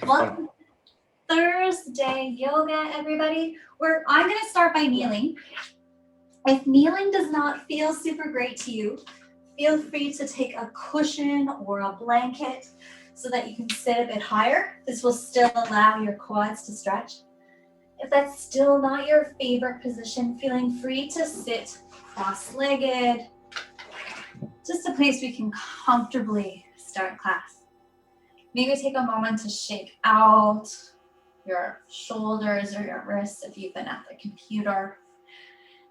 Welcome Wonderful. to Thursday yoga, everybody. I'm going to start by kneeling. If kneeling does not feel super great to you, feel free to take a cushion or a blanket so that you can sit a bit higher. This will still allow your quads to stretch. If that's still not your favorite position, feeling free to sit cross-legged, just a place we can comfortably start class. Maybe take a moment to shake out your shoulders or your wrists if you've been at the computer.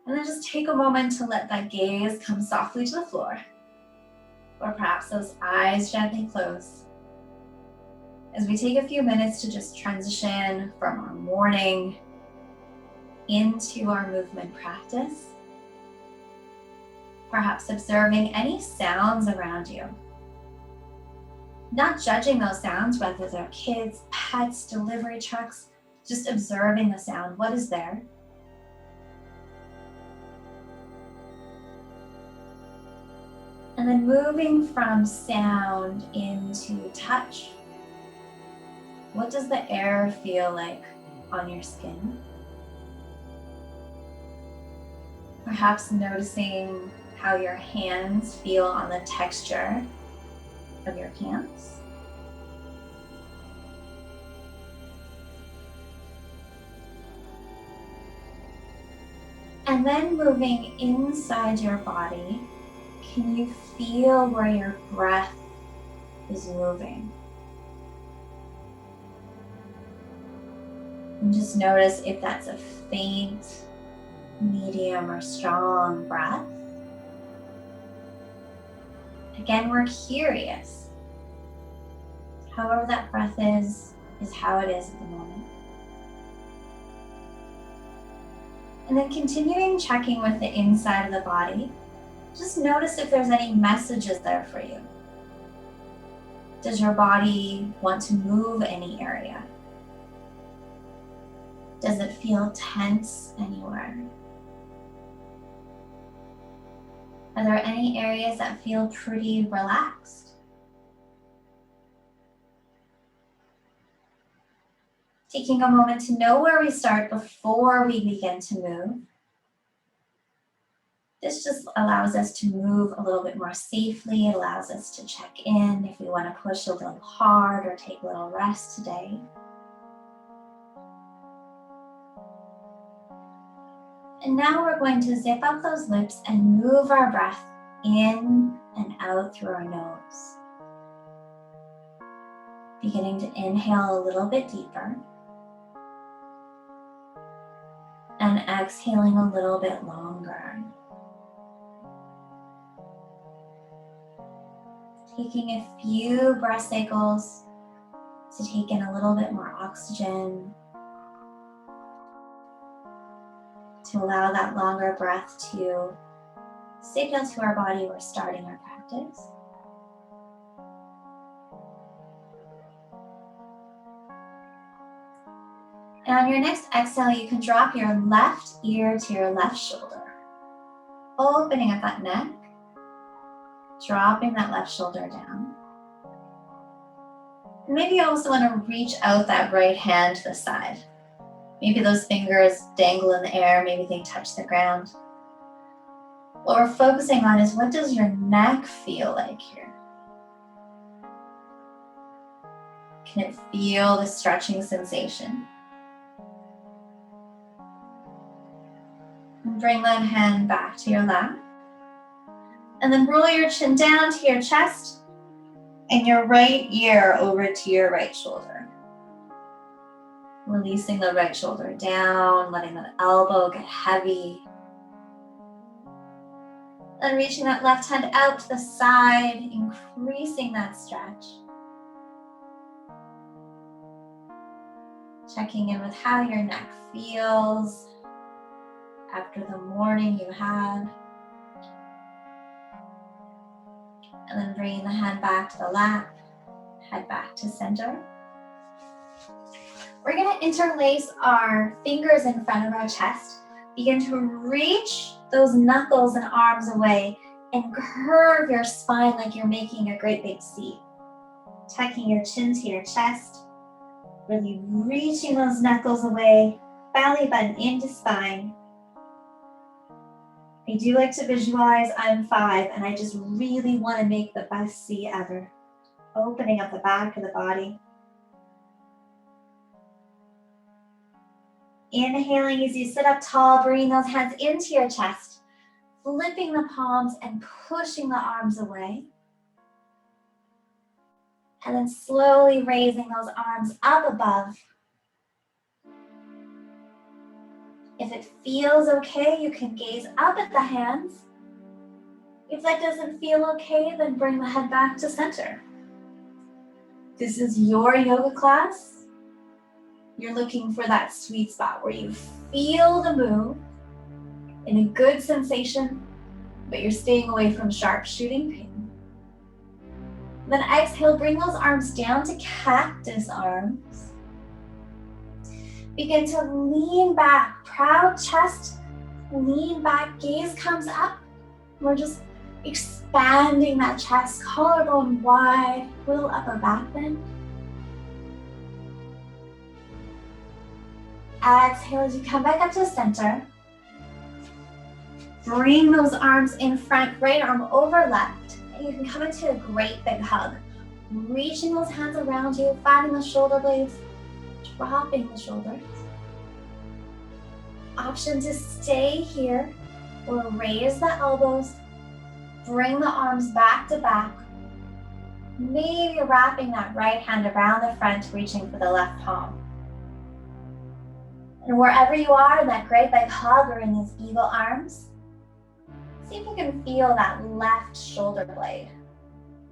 And then just take a moment to let that gaze come softly to the floor. Or perhaps those eyes gently close. As we take a few minutes to just transition from our morning into our movement practice. Perhaps observing any sounds around you. Not judging those sounds, whether they're kids, pets, delivery trucks, just observing the sound. What is there? And then moving from sound into touch. What does the air feel like on your skin? Perhaps noticing how your hands feel on the texture of your pants. And then moving inside your body, can you feel where your breath is moving? And just notice if that's a faint, medium, or strong breath. Again, we're curious. However that breath is how it is at the moment. And then continuing checking with the inside of the body, just notice if there's any messages there for you. Does your body want to move any area? Does it feel tense anywhere? Are there any areas that feel pretty relaxed? Taking a moment to know where we start before we begin to move. This just allows us to move a little bit more safely. It allows us to check in if we want to push a little hard or take a little rest today. And now we're going to zip up those lips and move our breath in and out through our nose. Beginning to inhale a little bit deeper. And exhaling a little bit longer. Taking a few breath cycles to take in a little bit more oxygen. To allow that longer breath to signal to our body we're starting our practice. And on your next exhale, you can drop your left ear to your left shoulder, opening up that neck, dropping that left shoulder down. And maybe you also want to reach out that right hand to the side. Maybe those fingers dangle in the air, maybe they touch the ground. What we're focusing on is, what does your neck feel like here? Can it feel the stretching sensation? And bring that hand back to your lap. And then roll your chin down to your chest and your right ear over to your right shoulder. Releasing the right shoulder down, letting that elbow get heavy. Then reaching that left hand out to the side, increasing that stretch. Checking in with how your neck feels after the morning you had. And then bringing the hand back to the lap, head back to center. We're going to interlace our fingers in front of our chest. Begin to reach those knuckles and arms away and curve your spine like you're making a great big C. Tucking your chin to your chest, Really reaching those knuckles away, belly button into spine. I do like to visualize I'm 5 and I just really want to make the best C ever. Opening up the back of the body. Inhaling as you sit up tall, bringing those hands into your chest, flipping the palms and pushing the arms away. And then slowly raising those arms up above. If it feels okay, you can gaze up at the hands. If that doesn't feel okay, then bring the head back to center. This is your yoga class. You're looking for that sweet spot where you feel the move in a good sensation, but you're staying away from sharp shooting pain. Then exhale, bring those arms down to cactus arms. Begin to lean back, proud chest, lean back, gaze comes up. We're just expanding that chest, collarbone wide, little upper back bend. Exhale as you come back up to center. Bring those arms in front, right arm over left. And you can come into a great big hug. Reaching those hands around you, finding the shoulder blades, dropping the shoulders. Option to stay here or raise the elbows. Bring the arms back to back. Maybe wrapping that right hand around the front, reaching for the left palm. And wherever you are in that great big hug or in these eagle arms, see if you can feel that left shoulder blade.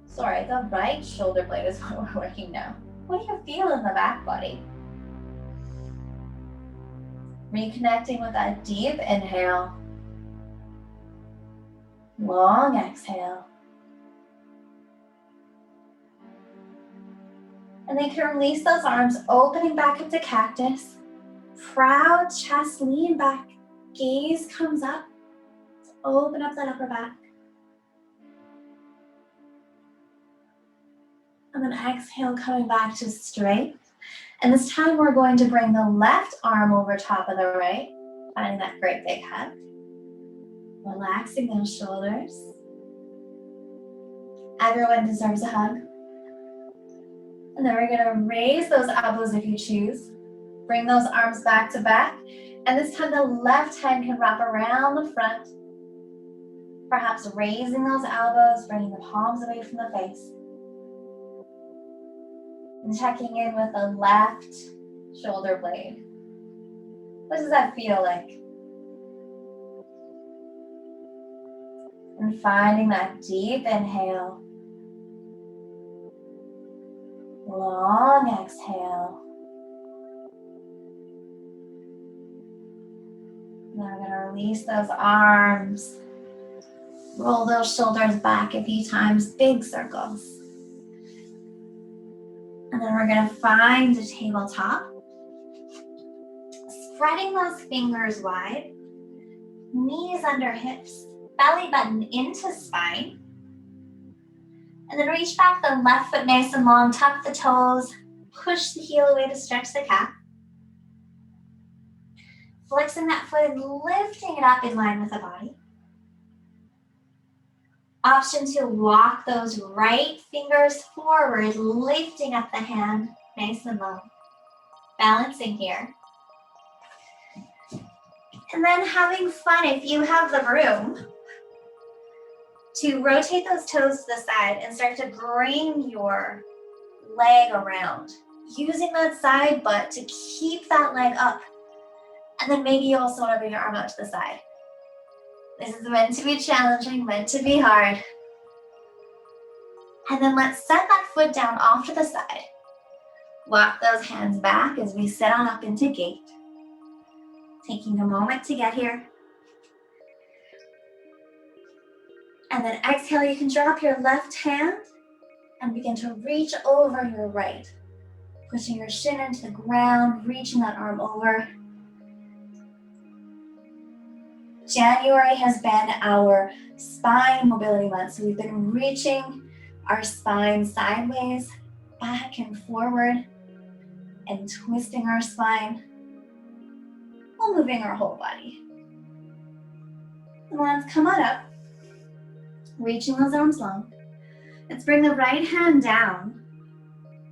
Sorry, the right shoulder blade is what we're working now. What do you feel in the back body? Reconnecting with that deep inhale. Long exhale. And then you can release those arms, opening back up to cactus. Proud chest, lean back. Gaze comes up. Open up that upper back. And then exhale, coming back to straight. And this time we're going to bring the left arm over top of the right, finding that great big hug. Relaxing those shoulders. Everyone deserves a hug. And then we're gonna raise those elbows if you choose. Bring those arms back to back. And this time the left hand can wrap around the front. Perhaps raising those elbows, bringing the palms away from the face. And checking in with the left shoulder blade. What does that feel like? And finding that deep inhale. Long exhale. Now we're going to release those arms. Roll those shoulders back a few times, big circles. And then we're going to find a tabletop. Spreading those fingers wide. Knees under hips. Belly button into spine. And then reach back the left foot nice and long. Tuck the toes. Push the heel away to stretch the calf. Flexing that foot and lifting it up in line with the body. Option to walk those right fingers forward, lifting up the hand nice and low. Balancing here. And then having fun, if you have the room, to rotate those toes to the side and start to bring your leg around. Using that side butt to keep that leg up. And then maybe you also want to bring your arm out to the side. This is meant to be challenging, meant to be hard. And then let's set that foot down off to the side. Walk those hands back as we sit on up into gate. Taking a moment to get here. And then exhale, you can drop your left hand and begin to reach over your right. Pushing your shin into the ground, reaching that arm over. January has been our spine mobility month, so we've been reaching our spine sideways, back and forward. and twisting our spine while moving our whole body. And let's come on up, reaching those arms long. Let's bring the right hand down,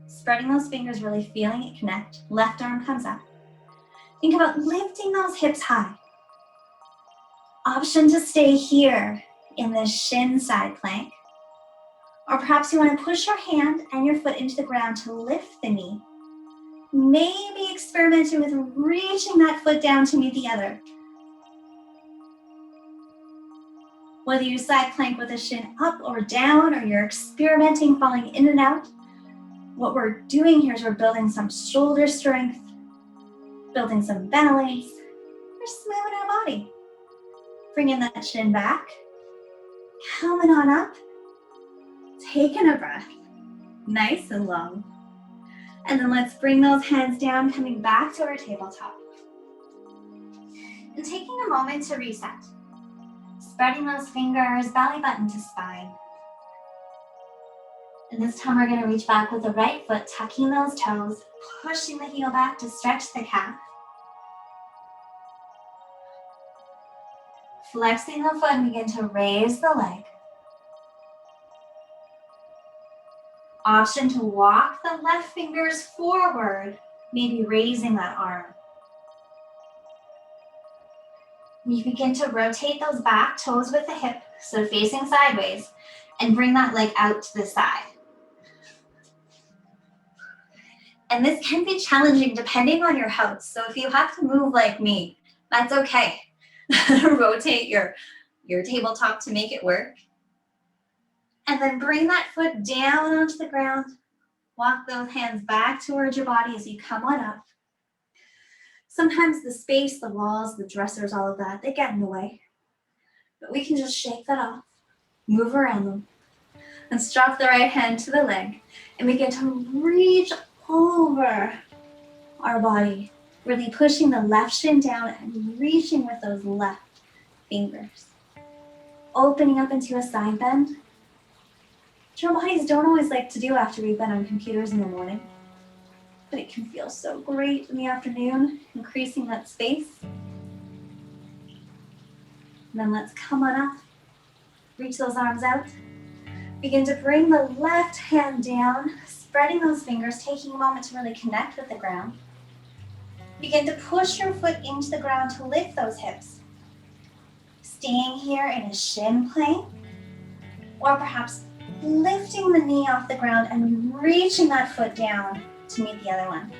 spreading those fingers, really feeling it connect. Left arm comes up. Think about lifting those hips high. Option to stay here in this shin side plank. Or perhaps you want to push your hand and your foot into the ground to lift the knee. Maybe experimenting with reaching that foot down to meet the other. Whether you side plank with the shin up or down, or you're experimenting falling in and out, what we're doing here is we're building some shoulder strength, building some balance. We're smoothing our body. Bringing that shin back, coming on up, taking a breath, nice and long. And then let's bring those hands down, coming back to our tabletop. And taking a moment to reset. Spreading those fingers, belly button to spine. And this time we're going to reach back with the right foot, tucking those toes, pushing the heel back to stretch the calf. Flexing the foot and begin to raise the leg. Option to walk the left fingers forward, maybe raising that arm. You begin to rotate those back toes with the hip, so facing sideways, and bring that leg out to the side. And this can be challenging depending on your house. So if you have to move like me, that's okay. Rotate your tabletop to make it work. And then bring that foot down onto the ground. Walk those hands back towards your body as you come on up. Sometimes the space, the walls, the dressers, all of that, they get in the way. But we can just shake that off, move around them, and strap the right hand to the leg and begin to reach over our body, really pushing the left shin down and reaching with those left fingers. Opening up into a side bend, which our bodies don't always like to do after we've been on computers in the morning. But it can feel so great in the afternoon, increasing that space. And then let's come on up, reach those arms out. Begin to bring the left hand down, spreading those fingers, taking a moment to really connect with the ground. Begin to push your foot into the ground to lift those hips. Staying here in a shin plank, or perhaps lifting the knee off the ground and reaching that foot down to meet the other one.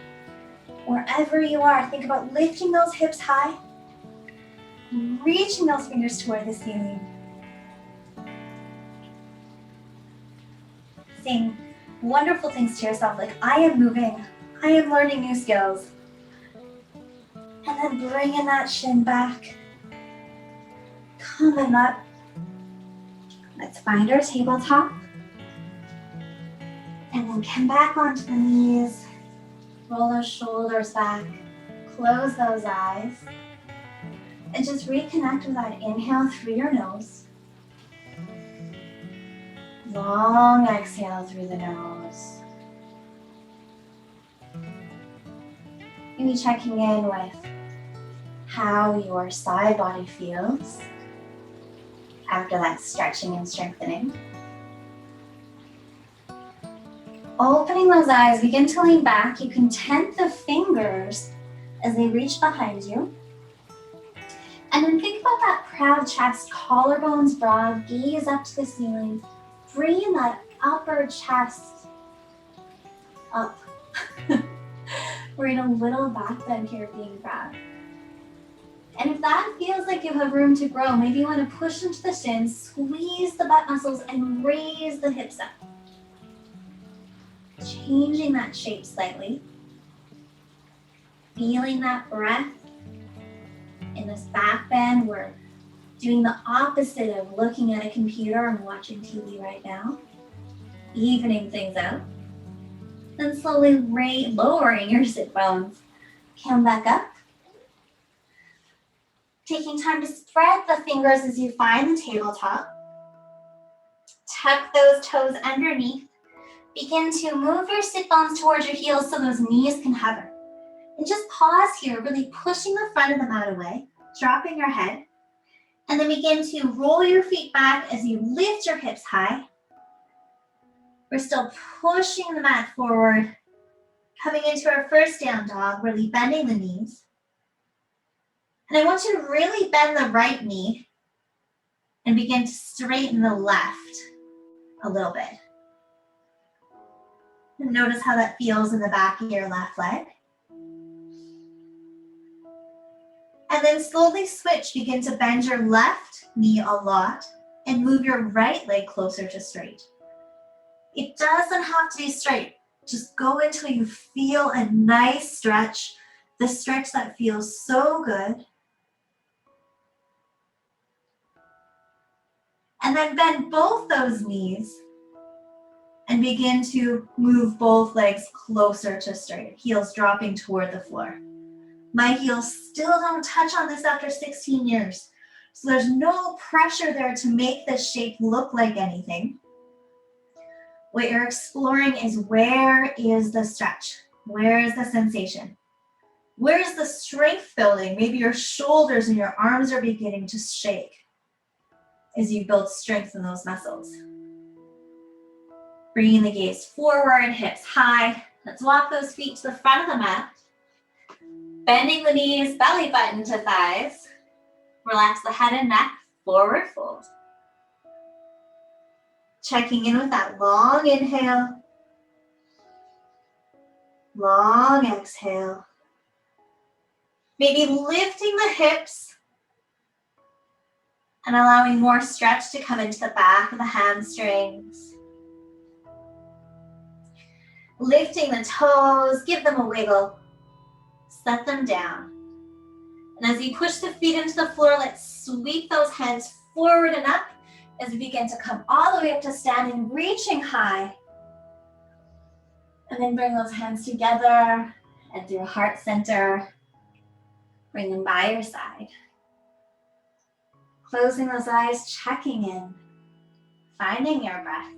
Wherever you are, think about lifting those hips high, reaching those fingers toward the ceiling. Saying wonderful things to yourself like, I am moving, I am learning new skills. And then bringing that shin back, coming up. Let's find our tabletop. And then come back onto the knees, roll those shoulders back, close those eyes, and just reconnect with that inhale through your nose. Long exhale through the nose. Maybe checking in with how your side body feels after that stretching and strengthening. Opening those eyes, begin to lean back. You can tent the fingers as they reach behind you. And then think about that proud chest, collarbones broad, gaze up to the ceiling. Bring that upper chest up. We're in a little back bend here, being proud. And if that feels like you have room to grow, maybe you want to push into the shins, squeeze the butt muscles, and raise the hips up. Changing that shape slightly. Feeling that breath. In this back bend, we're doing the opposite of looking at a computer and watching TV right now. Evening things out. Then slowly lowering your sit bones. Come back up. Taking time to spread the fingers as you find the tabletop. Tuck those toes underneath. Begin to move your sit bones towards your heels so those knees can hover. And just pause here, really pushing the front of the mat away, dropping your head. And then begin to roll your feet back as you lift your hips high. We're still pushing the mat forward, coming into our first down dog, really bending the knees. And I want you to really bend the right knee and begin to straighten the left a little bit. And notice how that feels in the back of your left leg. And then slowly switch, begin to bend your left knee a lot and move your right leg closer to straight. It doesn't have to be straight. Just go until you feel a nice stretch, the stretch that feels so good. And then bend both those knees and begin to move both legs closer to straight, heels dropping toward the floor. My heels still don't touch on this after 16 years. So there's no pressure there to make this shape look like anything. What you're exploring is, where is the stretch? Where is the sensation? Where is the strength building? Maybe your shoulders and your arms are beginning to shake as you build strength in those muscles. Bringing the gaze forward, hips high. Let's walk those feet to the front of the mat. Bending the knees, belly button to thighs. Relax the head and neck, forward fold. Checking in with that long inhale, long exhale. Maybe lifting the hips and allowing more stretch to come into the back of the hamstrings. Lifting the toes, give them a wiggle. Set them down. And as you push the feet into the floor, let's sweep those hands forward and up as we begin to come all the way up to standing, reaching high. And then bring those hands together and through heart center. Bring them by your side. Closing those eyes, checking in, finding your breath.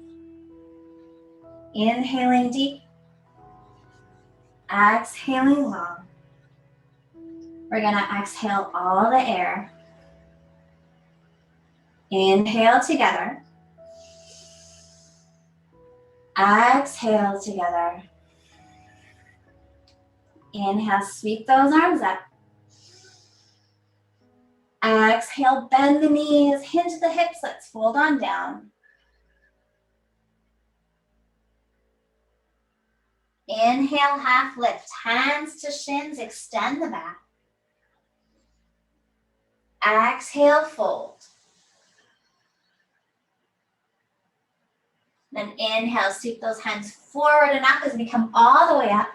Inhaling deep, exhaling long. We're gonna exhale all the air. Inhale together. Exhale together. Inhale, sweep those arms up. Exhale, bend the knees, hinge the hips, let's fold on down. Inhale, half lift, hands to shins, extend the back. Exhale, fold. Then inhale, sweep those hands forward and up as we come all the way up,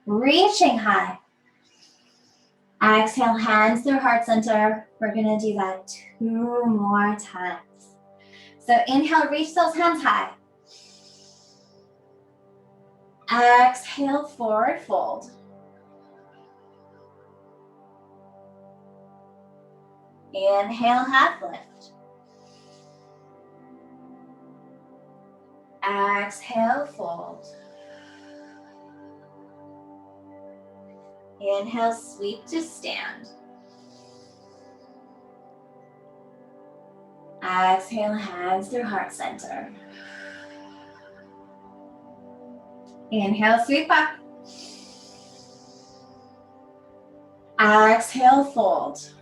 reaching high. Exhale, hands through heart center. We're gonna do that 2 more times. So inhale, reach those hands high. Exhale, forward fold. Inhale, half lift. Exhale, fold. Inhale, sweep to stand. Exhale, hands through heart center. Inhale, sweep up. Exhale, fold.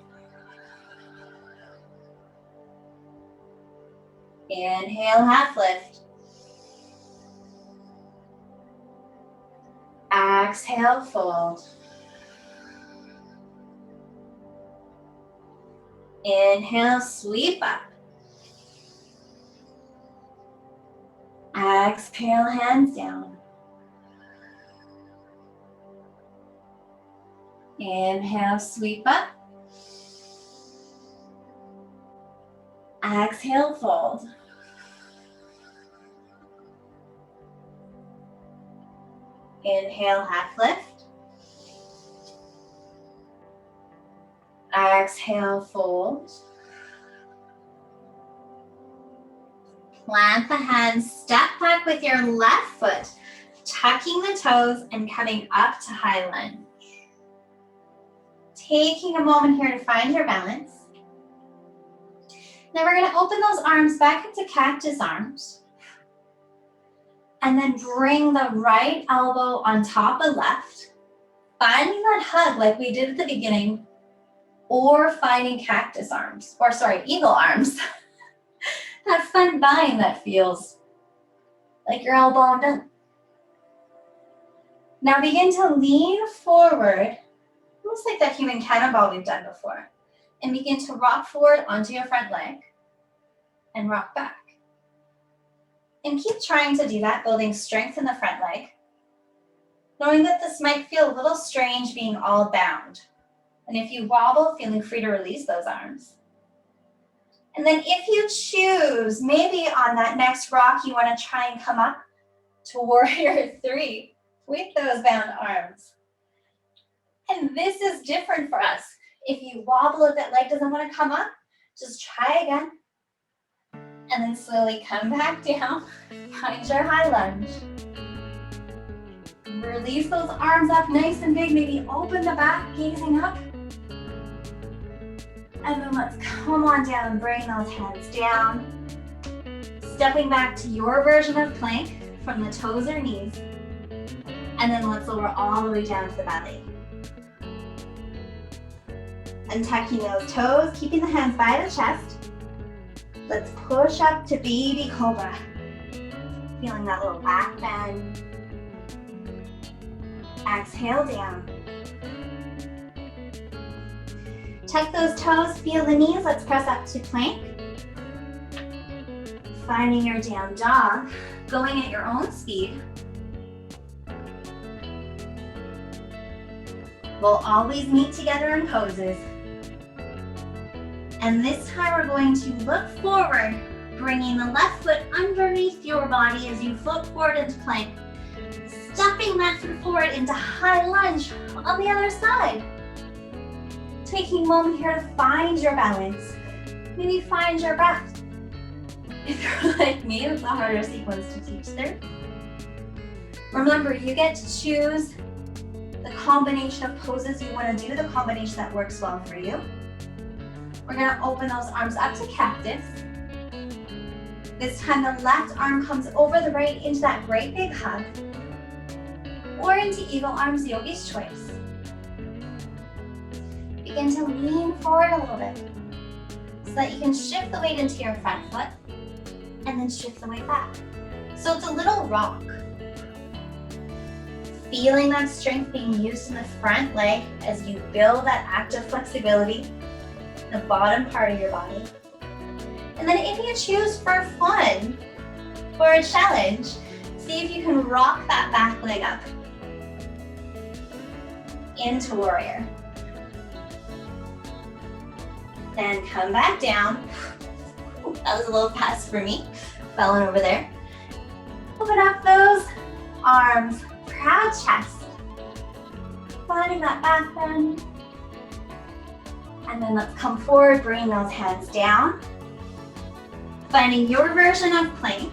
Inhale, half lift. Exhale, fold. Inhale, sweep up. Exhale, hands down. Inhale, sweep up. Exhale, fold. Inhale, half lift. Exhale, fold. Plant the hands, step back with your left foot, tucking the toes and coming up to high lunge. Taking a moment here to find your balance. Now we're going to open those arms back into cactus arms. And then bring the right elbow on top of left. Finding that hug like we did at the beginning. Or finding cactus arms. Or sorry, eagle arms. That fun bind that feels like your elbow done. Now begin to lean forward. Almost like that human cannonball we've done before. And begin to rock forward onto your front leg. And rock back. And keep trying to do that, building strength in the front leg. Knowing that this might feel a little strange being all bound. And if you wobble, feeling free to release those arms. And then if you choose, maybe on that next rock, you want to try and come up to warrior 3 with those bound arms. And this is different for us. If you wobble, if that leg doesn't want to come up, just try again. And then slowly come back down, find your high lunge. Release those arms up nice and big, maybe open the back, gazing up. And then let's come on down and bring those hands down. Stepping back to your version of plank from the toes or knees. And then let's lower all the way down to the belly. Untucking those toes, keeping the hands by the chest. Let's push up to baby cobra. Feeling that little back bend. Exhale down. Tuck those toes, feel the knees. Let's press up to plank. Finding your down dog, going at your own speed. We'll always meet together in poses. And this time we're going to look forward, bringing the left foot underneath your body as you float forward into plank. Stepping that foot forward into high lunge on the other side. Taking a moment here to find your balance. Maybe find your breath. If you're like me, it's a harder sequence to teach through. Remember, you get to choose the combination of poses you want to do, the combination that works well for you. We're going to open those arms up to cactus. This time the left arm comes over the right into that great big hug. Or into eagle arms, yogi's choice. Begin to lean forward a little bit so that you can shift the weight into your front foot and then shift the weight back. So it's a little rock. Feeling that strength being used in the front leg as you build that active flexibility in the bottom part of your body. And then if you choose for fun, for a challenge, see if you can rock that back leg up into warrior. Then come back down. Ooh, that was a little fast for me. Fell on over there. Open up those arms, proud chest. Finding that back bend. And then let's come forward, bring those hands down. Finding your version of plank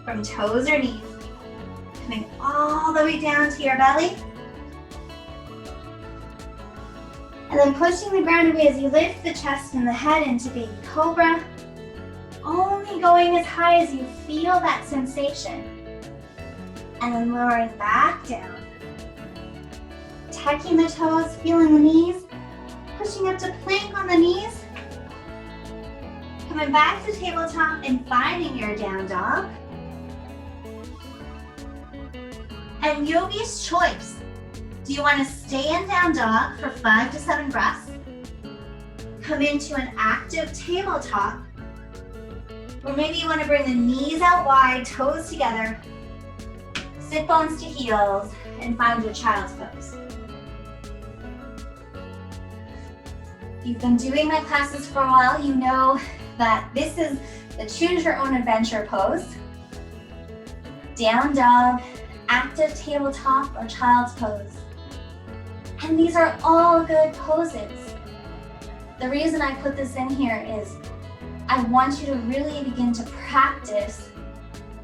from toes or knees. Coming all the way down to your belly. And then pushing the ground away as you lift the chest and the head into baby cobra. Only going as high as you feel that sensation. And then lowering back down. Tucking the toes, feeling the knees. Pushing up to plank on the knees. Coming back to tabletop and finding your down dog. And yogi's choice. Do you want to stay in down dog for 5 to 7 breaths? Come into an active tabletop. Or maybe you want to bring the knees out wide, toes together, sit bones to heels, and find your child's pose. If you've been doing my classes for a while, you know that this is the choose your own adventure pose. Down dog, active tabletop, or child's pose. And these are all good poses. The reason I put this in here is I want you to really begin to practice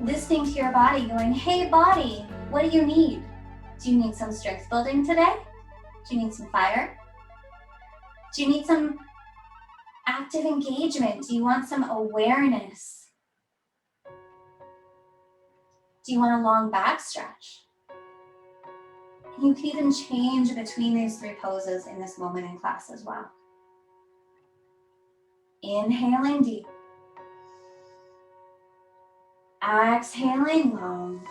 listening to your body, going, hey body, what do you need? Do you need some strength building today? Do you need some fire? Do you need some active engagement? Do you want some awareness? Do you want a long back stretch? You can even change between these three poses in this moment in class as well. Inhaling deep. Exhaling long.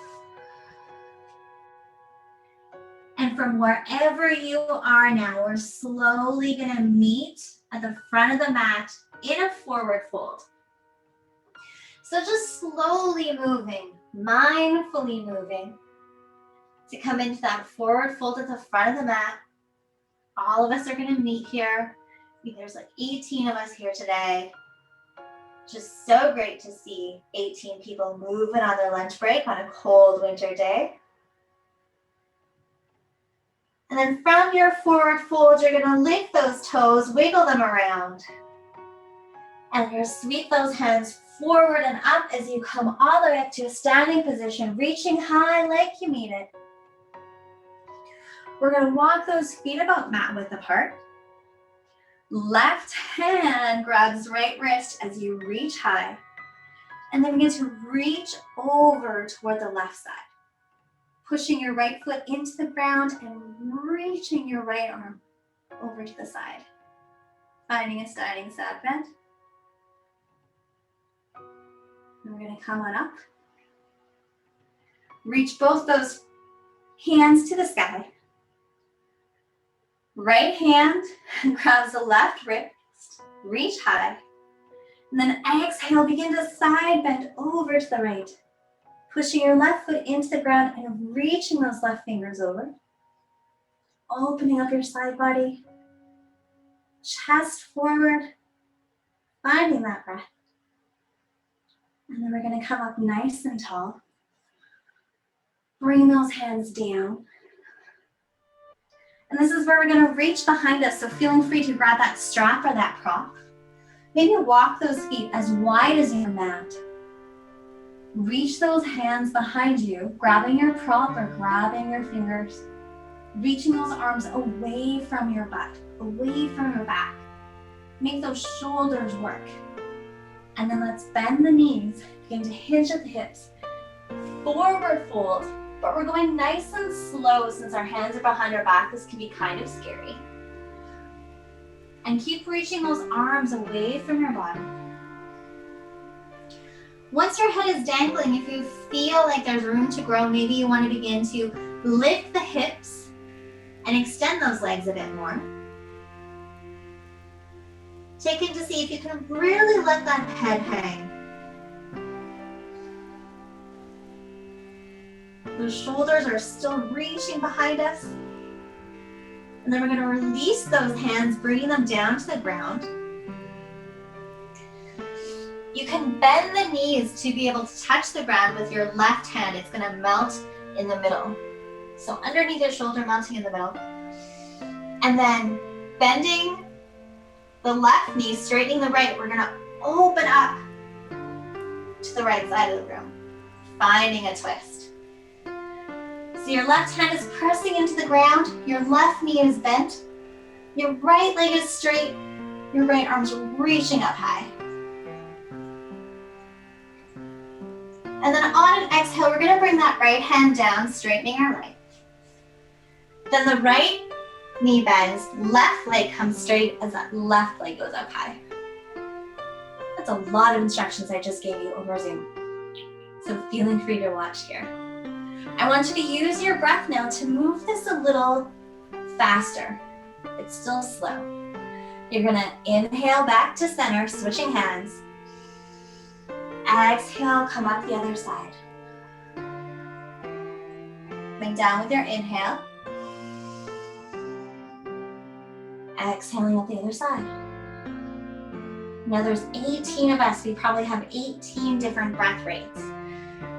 And from wherever you are now, we're slowly going to meet at the front of the mat in a forward fold. So just slowly moving, mindfully moving to come into that forward fold at the front of the mat. All of us are going to meet here. I think there's like 18 of us here today. Just so great to see 18 people moving on their lunch break on a cold winter day. And then from your forward fold, you're going to lift those toes, wiggle them around. And you're going to sweep those hands forward and up as you come all the way up to a standing position, reaching high like you mean it. We're going to walk those feet about mat width apart. Left hand grabs right wrist as you reach high. And then begin to reach over toward the left side. Pushing your right foot into the ground and reaching your right arm over to the side. Finding a standing side bend. And we're going to come on up. Reach both those hands to the sky. Right hand grabs the left wrist, reach high. And then exhale, begin to side bend over to the right. Pushing your left foot into the ground and reaching those left fingers over. Opening up your side body. Chest forward. Finding that breath. And then we're going to come up nice and tall. Bring those hands down. And this is where we're going to reach behind us. So feeling free to grab that strap or that prop. Maybe walk those feet as wide as your mat. Reach those hands behind you, grabbing your prop or grabbing your fingers. Reaching those arms away from your butt, away from your back. Make those shoulders work. And then let's bend the knees, begin to hinge at the hips. Forward fold, but we're going nice and slow since our hands are behind our back. This can be kind of scary. And keep reaching those arms away from your body. Once your head is dangling, if you feel like there's room to grow, maybe you want to begin to lift the hips and extend those legs a bit more. Check in to see if you can really let that head hang. The shoulders are still reaching behind us. And then we're going to release those hands, bringing them down to the ground. You can bend the knees to be able to touch the ground with your left hand. It's going to melt in the middle. So underneath your shoulder, melting in the middle. And then bending the left knee, straightening the right. We're going to open up to the right side of the room, finding a twist. So your left hand is pressing into the ground, your left knee is bent, your right leg is straight, your right arm's reaching up high. And then on an exhale, we're going to bring that right hand down, straightening our leg. Then the right knee bends, left leg comes straight as that left leg goes up high. That's a lot of instructions I just gave you over Zoom. So feeling free to watch here. I want you to use your breath now to move this a little faster. It's still slow. You're going to inhale back to center, switching hands. Exhale, come up the other side. Coming down with your inhale. Exhaling at the other side. Now there's 18 of us. We probably have 18 different breath rates.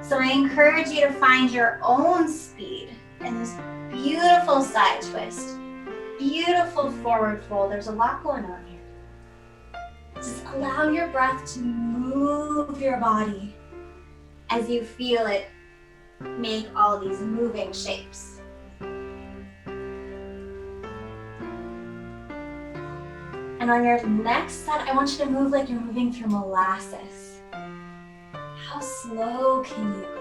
So I encourage you to find your own speed in this beautiful side twist. Beautiful forward fold. There's a lot going on here. Just allow your breath to move your body as you feel it make all these moving shapes. And on your next set, I want you to move like you're moving through molasses. How slow can you go?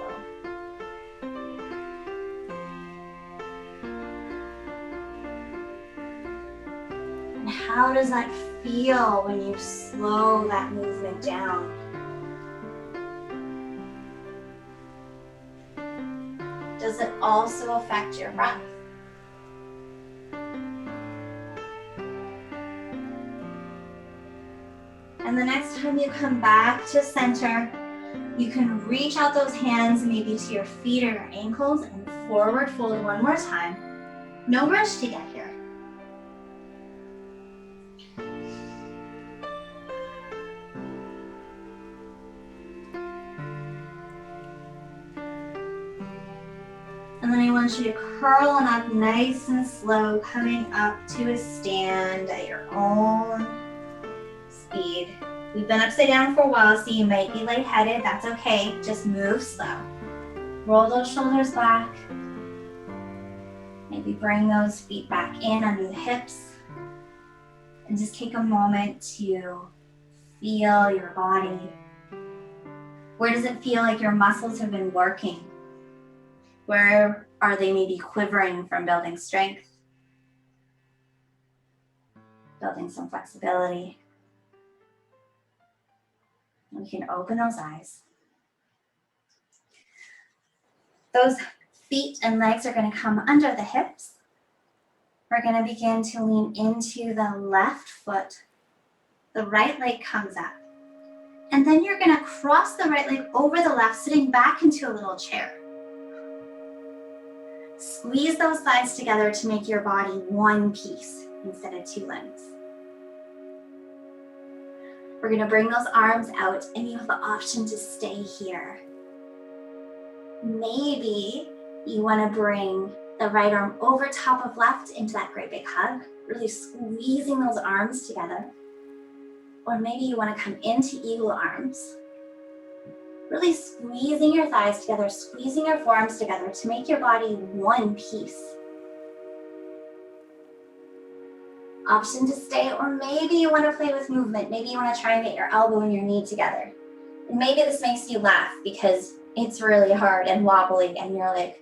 And how does that feel when you slow that movement down? Does it also affect your breath? And the next time you come back to center, you can reach out those hands maybe to your feet or your ankles and forward fold one more time. No rush to get here. And then I want you to curl on up nice and slow, coming up to a stand at your own speed. We've been upside down for a while, so you might be lightheaded. That's okay. Just move slow. Roll those shoulders back. Maybe bring those feet back in under the hips. And just take a moment to feel your body. Where does it feel like your muscles have been working? Where are they maybe quivering from building strength? Building some flexibility. We can open those eyes. Those feet and legs are going to come under the hips. We're going to begin to lean into the left foot. The right leg comes up. And then you're going to cross the right leg over the left, sitting back into a little chair. Squeeze those thighs together to make your body one piece instead of two limbs. We're going to bring those arms out, and you have the option to stay here. Maybe you want to bring the right arm over top of left into that great big hug, really squeezing those arms together. Or maybe you want to come into eagle arms, really squeezing your thighs together, squeezing your forearms together to make your body one piece. Option to stay, or maybe you want to play with movement. Maybe you want to try and get your elbow and your knee together. And maybe this makes you laugh because it's really hard and wobbly and you're like,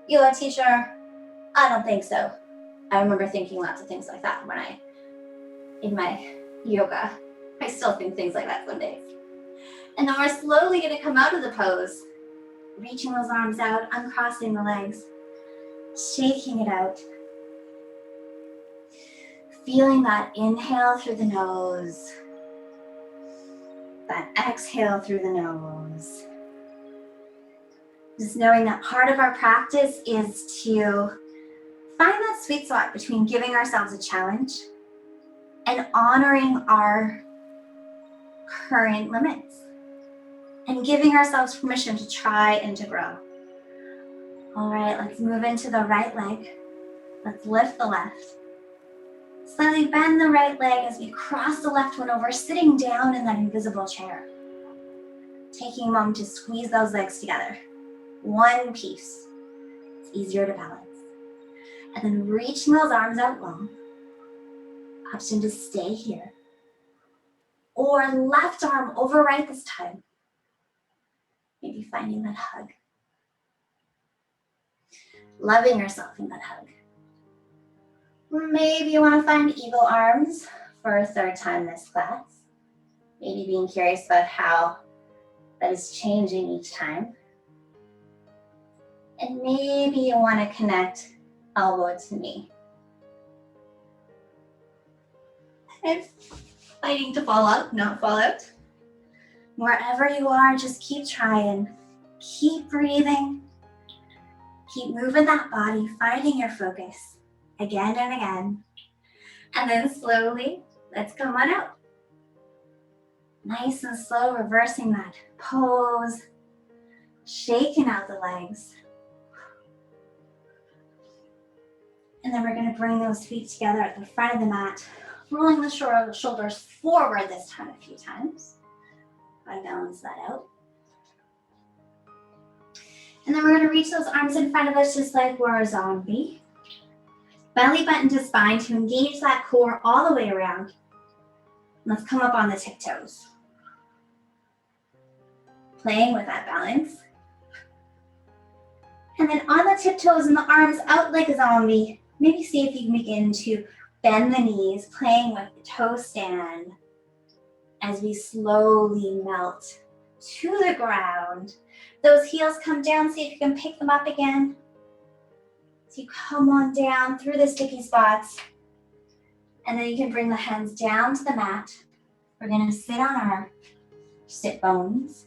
yoga teacher, I don't think so. I remember thinking lots of things like that in my yoga. I still think things like that some days. And then we're slowly going to come out of the pose, reaching those arms out, uncrossing the legs, shaking it out. Feeling that inhale through the nose, that exhale through the nose. Just knowing that part of our practice is to find that sweet spot between giving ourselves a challenge and honoring our current limits and giving ourselves permission to try and to grow. All right, let's move into the right leg. Let's lift the left. Slightly bend the right leg as we cross the left one over, sitting down in that invisible chair. Taking a moment to squeeze those legs together. One piece. It's easier to balance. And then reaching those arms out long. Option to stay here. Or left arm over right this time. Maybe finding that hug. Loving yourself in that hug. Maybe you want to find eagle arms for a third time this class. Maybe being curious about how that is changing each time. And maybe you want to connect elbow to knee. And fighting to fall out, not fall out. Wherever you are, just keep trying. Keep breathing. Keep moving that body, finding your focus. Again and again. And then slowly, let's come on out. Nice and slow, reversing that pose. Shaking out the legs. And then we're going to bring those feet together at the front of the mat. rolling the shoulders forward this time a few times. I balance that out. And then we're going to reach those arms in front of us just like we're a zombie. Belly button to spine to engage that core all the way around. Let's come up on the tiptoes. Playing with that balance. And then on the tiptoes and the arms out like a zombie, maybe see if you can begin to bend the knees, playing with the toe stand as we slowly melt to the ground. Those heels come down, see if you can pick them up again. So you come on down through the sticky spots, and then you can bring the hands down to the mat. We're gonna sit on our sit bones.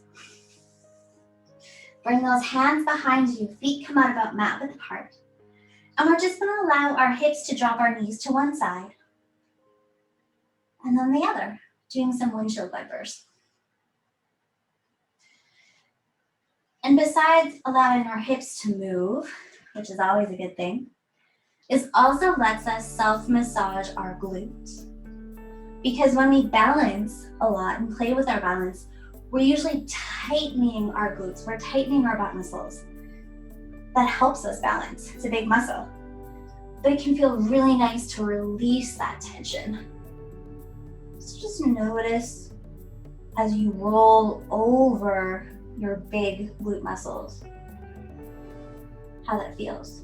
Bring those hands behind you, feet come out about mat width apart. And we're just gonna allow our hips to drop our knees to one side, and then the other, doing some windshield wipers. And besides allowing our hips to move, which is always a good thing, this also lets us self-massage our glutes. Because when we balance a lot and play with our balance, we're usually tightening our glutes, we're tightening our butt muscles. That helps us balance, it's a big muscle. But it can feel really nice to release that tension. So just notice as you roll over your big glute muscles, how that feels.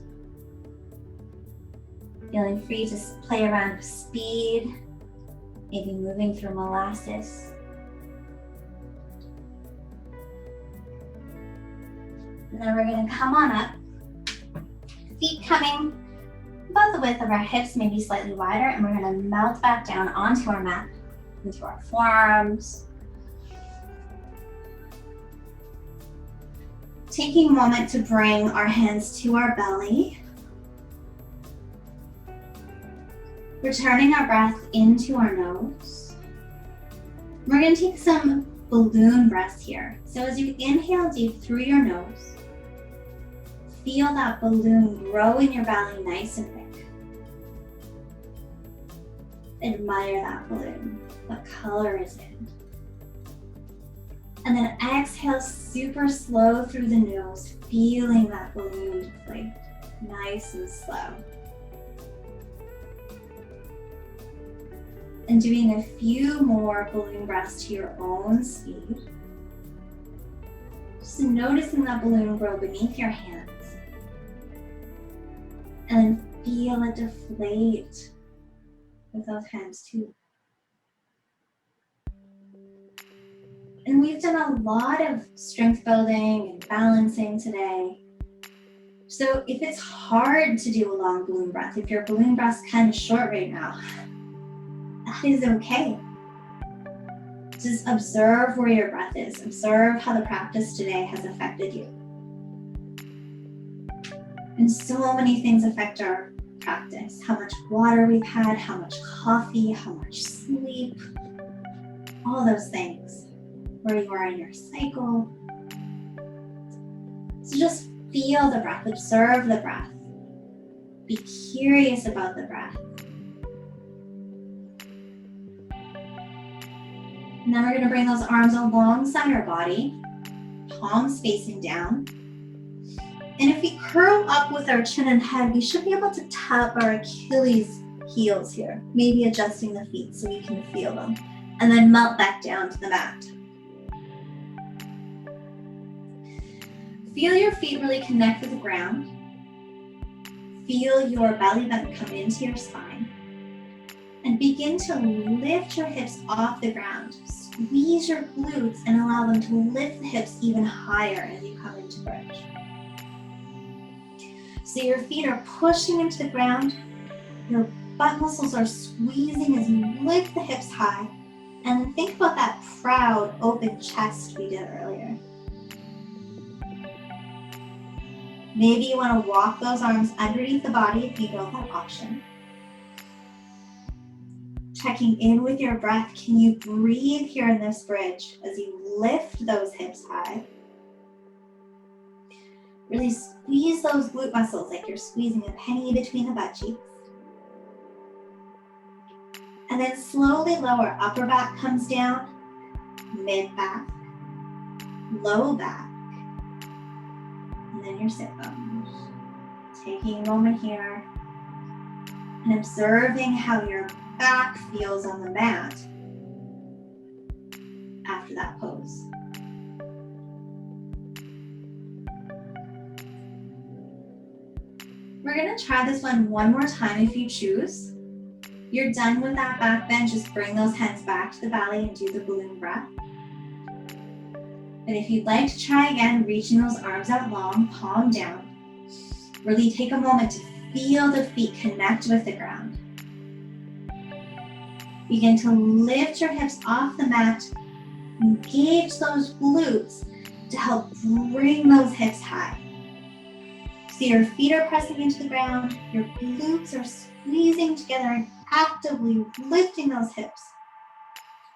Feeling free to play around with speed, maybe moving through molasses. And then we're gonna come on up, feet coming about the width of our hips, maybe slightly wider, and we're gonna melt back down onto our mat, into our forearms. Taking a moment to bring our hands to our belly. Returning our breath into our nose. We're going to take some balloon breaths here. So as you inhale deep through your nose, feel that balloon grow in your belly nice and big. Admire that balloon. What color is it? And then exhale super slow through the nose, feeling that balloon deflate, nice and slow. And doing a few more balloon breaths to your own speed. Just noticing that balloon grow beneath your hands. And then feel it deflate with those hands too. And we've done a lot of strength building and balancing today. So if it's hard to do a long balloon breath, if your balloon breath's kind of short right now, that is okay. Just observe where your breath is. Observe how the practice today has affected you. And so many things affect our practice. How much water we've had, how much coffee, how much sleep, all those things. Where you are in your cycle. So just feel the breath, observe the breath. Be curious about the breath. And then we're going to bring those arms alongside our body, palms facing down. And if we curl up with our chin and head, we should be able to tap our Achilles heels here, maybe adjusting the feet so we can feel them, and then melt back down to the mat. Feel your feet really connect with the ground. Feel your belly button come into your spine. And begin to lift your hips off the ground. Squeeze your glutes and allow them to lift the hips even higher as you come into bridge. So your feet are pushing into the ground. Your butt muscles are squeezing as you lift the hips high. And then think about that proud open chest we did earlier. Maybe you want to walk those arms underneath the body if you don't have option. Checking in with your breath. Can you breathe here in this bridge as you lift those hips high? Really squeeze those glute muscles like you're squeezing a penny between the butt cheeks. And And then slowly lower. Upper back comes down, mid back, low back, and then your sit bones. Taking a moment here and observing how your back feels on the mat after that pose. We're going to try this one more time if you choose. You're done with that back bend, just bring those hands back to the belly and do the balloon breath. And if you'd like to try again, reaching those arms out long, palm down. Really take a moment to feel the feet connect with the ground. Begin to lift your hips off the mat. Engage those glutes to help bring those hips high. So your feet are pressing into the ground, your glutes are squeezing together and actively lifting those hips.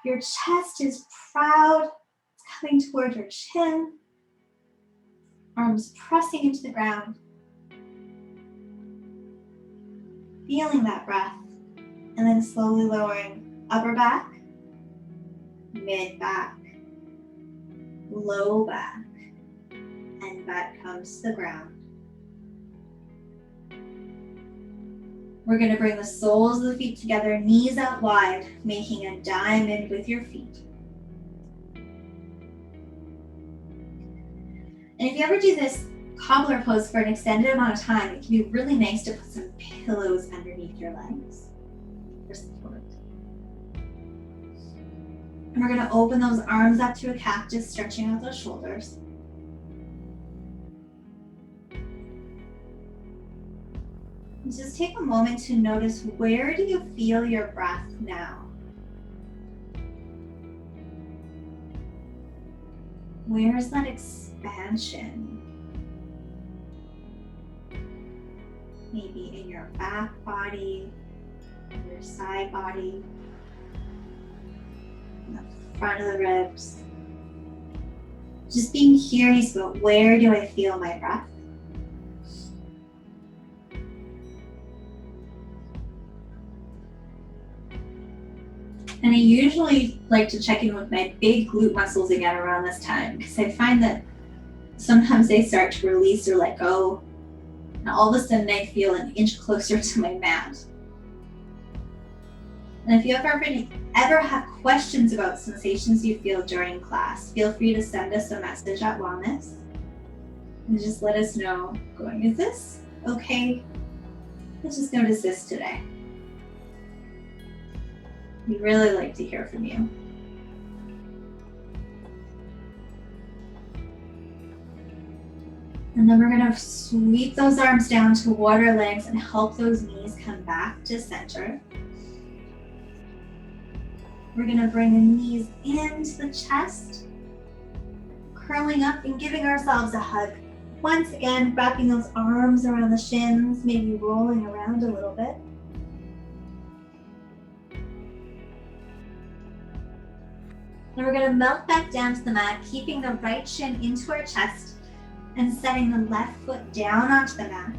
Your chest is proud, it's coming toward your chin. Arms pressing into the ground. Feeling that breath, and then slowly lowering upper back, mid back, low back, and back comes to the ground. We're going to bring the soles of the feet together, knees out wide, making a diamond with your feet. And if you ever do this cobbler pose for an extended amount of time, it can be really nice to put some pillows underneath your legs for support. And we're going to open those arms up to a cactus, stretching out those shoulders. And just take a moment to notice, where do you feel your breath now? Where is that expansion? Maybe in your back body, your side body, in the front of the ribs. Just being curious about, where do I feel my breath? And I usually like to check in with my big glute muscles again around this time, because I find that sometimes they start to release or let go. And all of a sudden I feel an inch closer to my mat. And if you ever have questions about sensations you feel during class, feel free to send us a message at Wellness and just let us know, going, is this okay? I just noticed this today. We'd really like to hear from you. And then we're going to sweep those arms down to water legs and help those knees come back to center. We're going to bring the knees into the chest, curling up and giving ourselves a hug. Once again, wrapping those arms around the shins, maybe rolling around a little bit. And we're going to melt back down to the mat, keeping the right shin into our chest and setting the left foot down onto the mat.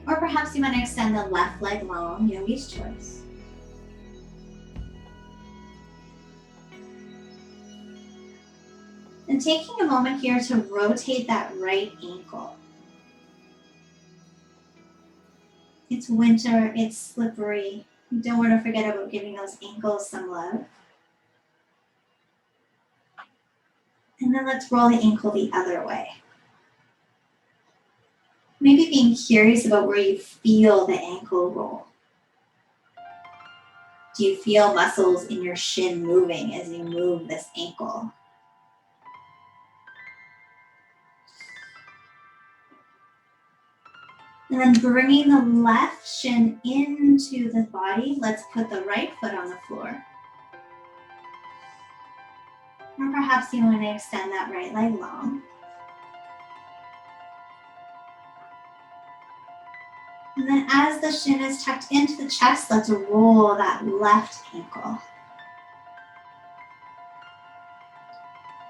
Or perhaps you want to extend the left leg long, yogi's choice. And taking a moment here to rotate that right ankle. It's winter, it's slippery. You don't want to forget about giving those ankles some love. And then let's roll the ankle the other way. Maybe being curious about where you feel the ankle roll. Do you feel muscles in your shin moving as you move this ankle? And then bringing the left shin into the body, let's put the right foot on the floor. Or perhaps you want to extend that right leg long. And then as the shin is tucked into the chest, let's roll that left ankle.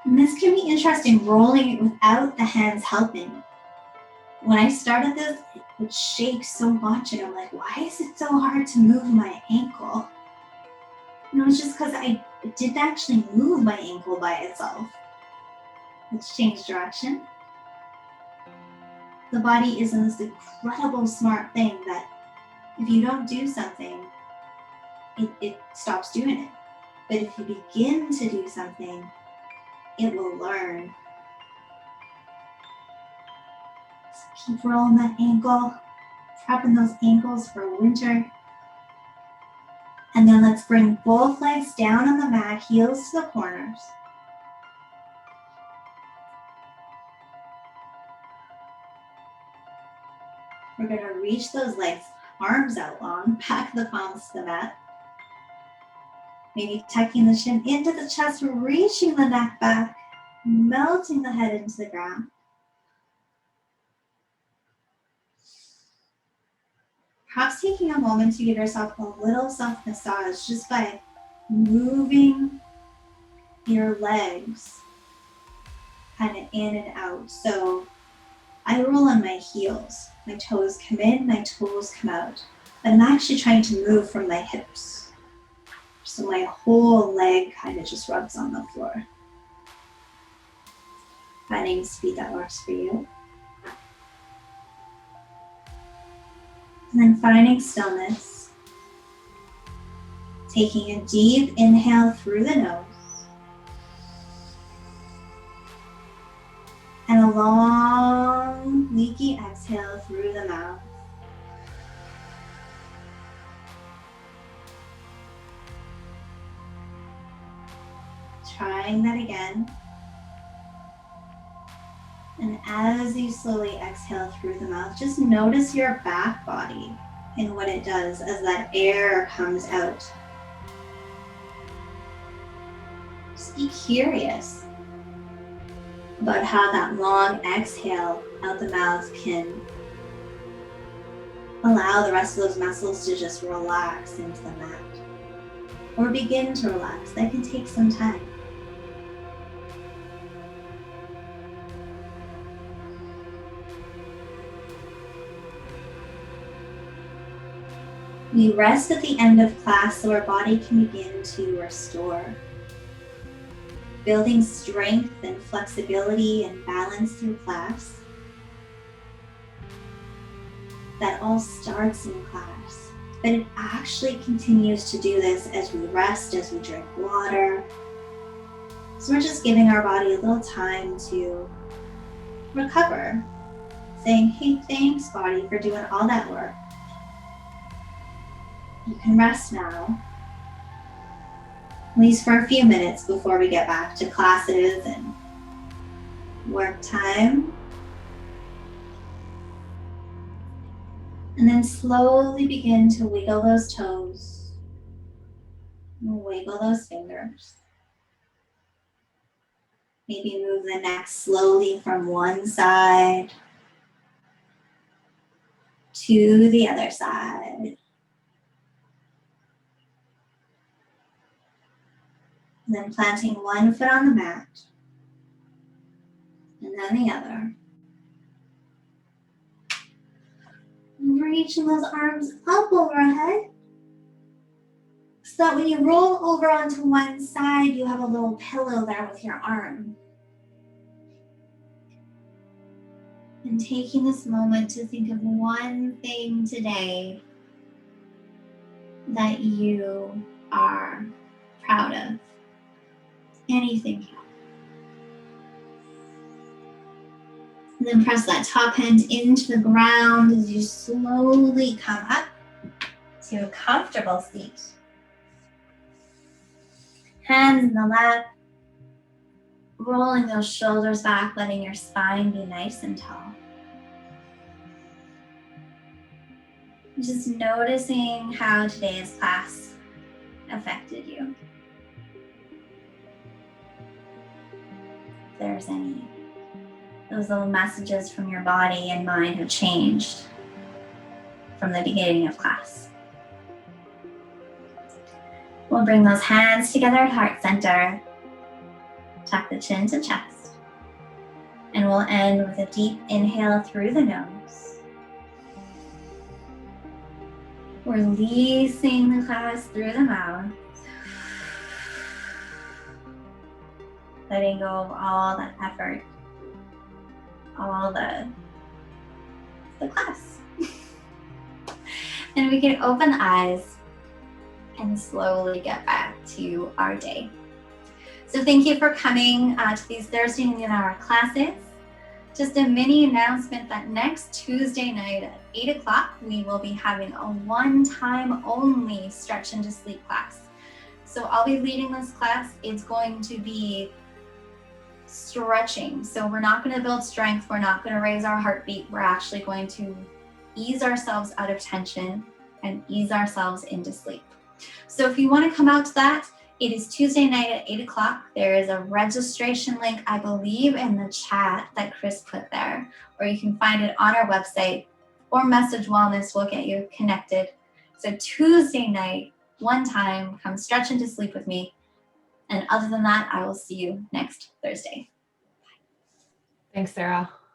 And this can be interesting, rolling it without the hands helping. When I started this, it would shake so much, and I'm like, why is it so hard to move my ankle? And it was just because I didn't actually move my ankle by itself. Let's change direction. The body is this incredible smart thing that if you don't do something, it stops doing it. But if you begin to do something, it will learn. So keep rolling that ankle, prepping those ankles for winter. And then let's bring both legs down on the mat, heels to the corners. We're going to reach those legs, arms out long, back the palms to the mat. Maybe tucking the chin into the chest, reaching the neck back, melting the head into the ground. Perhaps taking a moment to give yourself a little self-massage just by moving your legs kind of in and out. So I roll on my heels. My toes come in, my toes come out. But I'm actually trying to move from my hips. So my whole leg kind of just rubs on the floor. Finding speed that works for you. And then finding stillness. Taking a deep inhale through the nose. And a long, leaky exhale through the mouth. Trying that again. And as you slowly exhale through the mouth, just notice your back body and what it does as that air comes out. Just be curious about how that long exhale out the mouth can allow the rest of those muscles to just relax into the mat or begin to relax. That can take some time. We rest at the end of class so our body can begin to restore. Building strength and flexibility and balance through class. That all starts in class, but it actually continues to do this as we rest, as we drink water. So we're just giving our body a little time to recover, saying, hey, thanks body for doing all that work. You can rest now, at least for a few minutes before we get back to classes and work time. And then slowly begin to wiggle those toes, wiggle those fingers. Maybe move the neck slowly from one side to the other side. And then planting one foot on the mat, and then the other. And reaching those arms up overhead, so that when you roll over onto one side, you have a little pillow there with your arm. And taking this moment to think of one thing today that you are proud of. Anything. And then press that top hand into the ground as you slowly come up to a comfortable seat. Hands in the lap, rolling those shoulders back, letting your spine be nice and tall. Just noticing how today's class affected you. If there's any, those little messages from your body and mind have changed from the beginning of class. We'll bring those hands together at heart center. Tuck the chin to chest. And we'll end with a deep inhale through the nose. Releasing the class through the mouth. Letting go of all that effort, all the class. And we can open the eyes and slowly get back to our day. So thank you for coming to these Thursday Noon Hour classes. Just a mini announcement that next Tuesday night at 8 o'clock, we will be having a one-time only Stretch into Sleep class. So I'll be leading this class. It's going to be stretching. So we're not going to build strength. We're not going to raise our heartbeat. We're actually going to ease ourselves out of tension and ease ourselves into sleep. So if you want to come out to that, it is Tuesday night at 8 o'clock. There is a registration link, I believe, in the chat that Chris put there, or you can find it on our website, or Message Wellness will get you connected. So Tuesday night, one time, come stretch into sleep with me. And other than that, I will see you next Thursday. Thanks, Sarah.